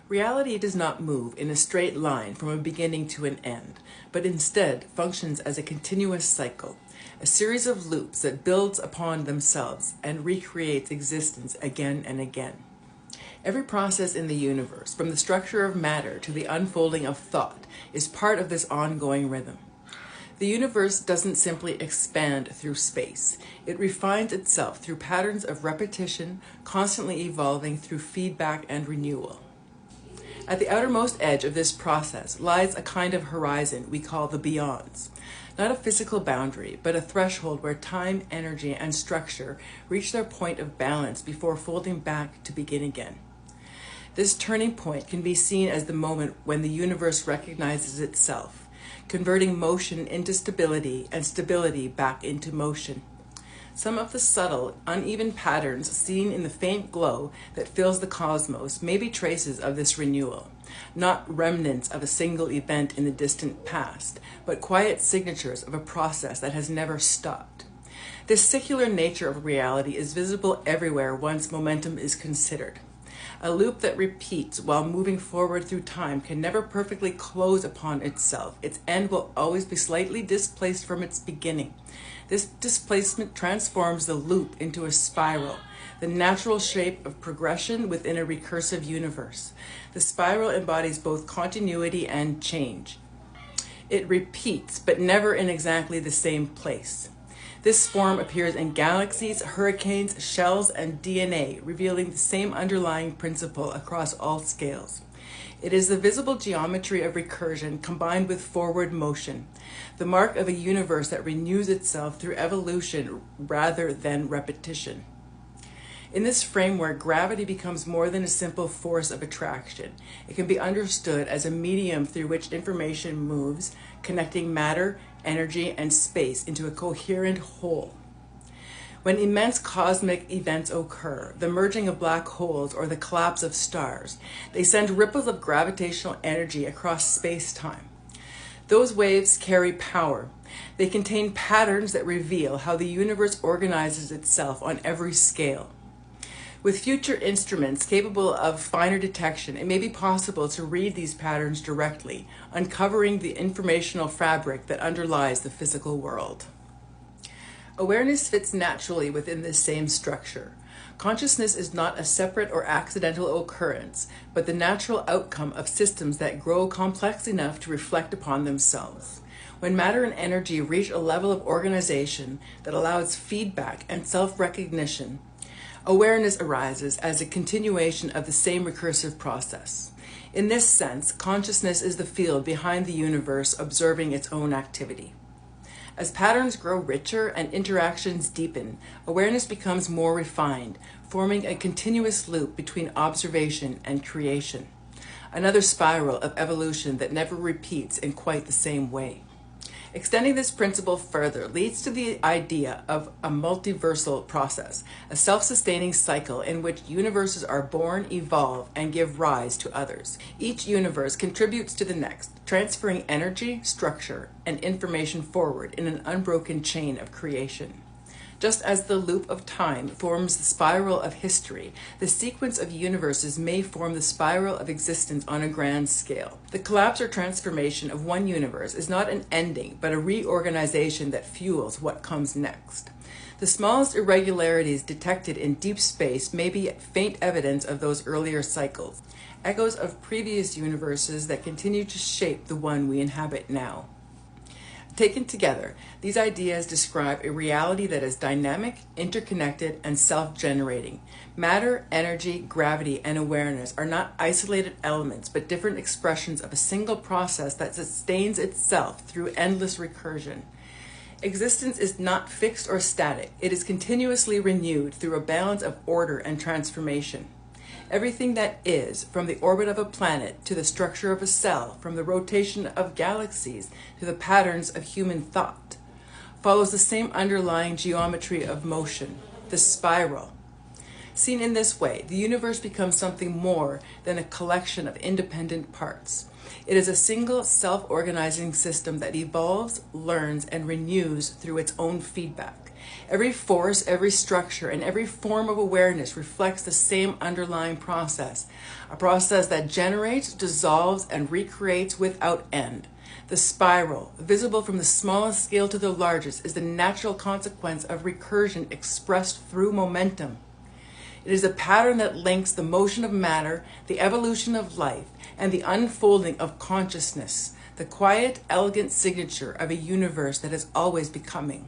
Reality does not move in a straight line from a beginning to an end, but instead functions as a continuous cycle, a series of loops that builds upon themselves and recreates existence again and again. Every process in the universe, from the structure of matter to the unfolding of thought, is part of this ongoing rhythm. The universe doesn't simply expand through space. It refines itself through patterns of repetition, constantly evolving through feedback and renewal. At the outermost edge of this process lies a kind of horizon we call the beyonds. Not a physical boundary, but a threshold where time, energy, and structure reach their point of balance before folding back to begin again. This turning point can be seen as the moment when the universe recognizes itself, converting motion into stability and stability back into motion. Some of the subtle, uneven patterns seen in the faint glow that fills the cosmos may be traces of this renewal, not remnants of a single event in the distant past, but quiet signatures of a process that has never stopped. This secular nature of reality is visible everywhere once momentum is considered. A loop that repeats while moving forward through time can never perfectly close upon itself. Its end will always be slightly displaced from its beginning. This displacement transforms the loop into a spiral, the natural shape of progression within a recursive universe. The spiral embodies both continuity and change. It repeats, but never in exactly the same place. This form appears in galaxies, hurricanes, shells, and DNA, revealing the same underlying principle across all scales. It is the visible geometry of recursion combined with forward motion, the mark of a universe that renews itself through evolution rather than repetition. In this framework, gravity becomes more than a simple force of attraction. It can be understood as a medium through which information moves, connecting matter, energy, and space into a coherent whole. When immense cosmic events occur, the merging of black holes or the collapse of stars, they send ripples of gravitational energy across space-time. Those waves carry power. They contain patterns that reveal how the universe organizes itself on every scale. With future instruments capable of finer detection, it may be possible to read these patterns directly, uncovering the informational fabric that underlies the physical world. Awareness fits naturally within this same structure. Consciousness is not a separate or accidental occurrence, but the natural outcome of systems that grow complex enough to reflect upon themselves. When matter and energy reach a level of organization that allows feedback and self-recognition, awareness arises as a continuation of the same recursive process. In this sense, consciousness is the field behind the universe observing its own activity. As patterns grow richer and interactions deepen, awareness becomes more refined, forming a continuous loop between observation and creation. Another spiral of evolution that never repeats in quite the same way. Extending this principle further leads to the idea of a multiversal process, a self-sustaining cycle in which universes are born, evolve, and give rise to others. Each universe contributes to the next, transferring energy, structure, and information forward in an unbroken chain of creation. Just as the loop of time forms the spiral of history, the sequence of universes may form the spiral of existence on a grand scale. The collapse or transformation of one universe is not an ending, but a reorganization that fuels what comes next. The smallest irregularities detected in deep space may be faint evidence of those earlier cycles, echoes of previous universes that continue to shape the one we inhabit now. Taken together, these ideas describe a reality that is dynamic, interconnected, and self-generating. Matter, energy, gravity, and awareness are not isolated elements, but different expressions of a single process that sustains itself through endless recursion. Existence is not fixed or static. It is continuously renewed through a balance of order and transformation. Everything that is, from the orbit of a planet to the structure of a cell, from the rotation of galaxies to the patterns of human thought, follows the same underlying geometry of motion, the spiral. Seen in this way, the universe becomes something more than a collection of independent parts. It is a single self-organizing system that evolves, learns, and renews through its own feedback. Every force, every structure, and every form of awareness reflects the same underlying process, a process that generates, dissolves, and recreates without end. The spiral, visible from the smallest scale to the largest, is the natural consequence of recursion expressed through momentum. It is a pattern that links the motion of matter, the evolution of life, and the unfolding of consciousness, the quiet, elegant signature of a universe that is always becoming.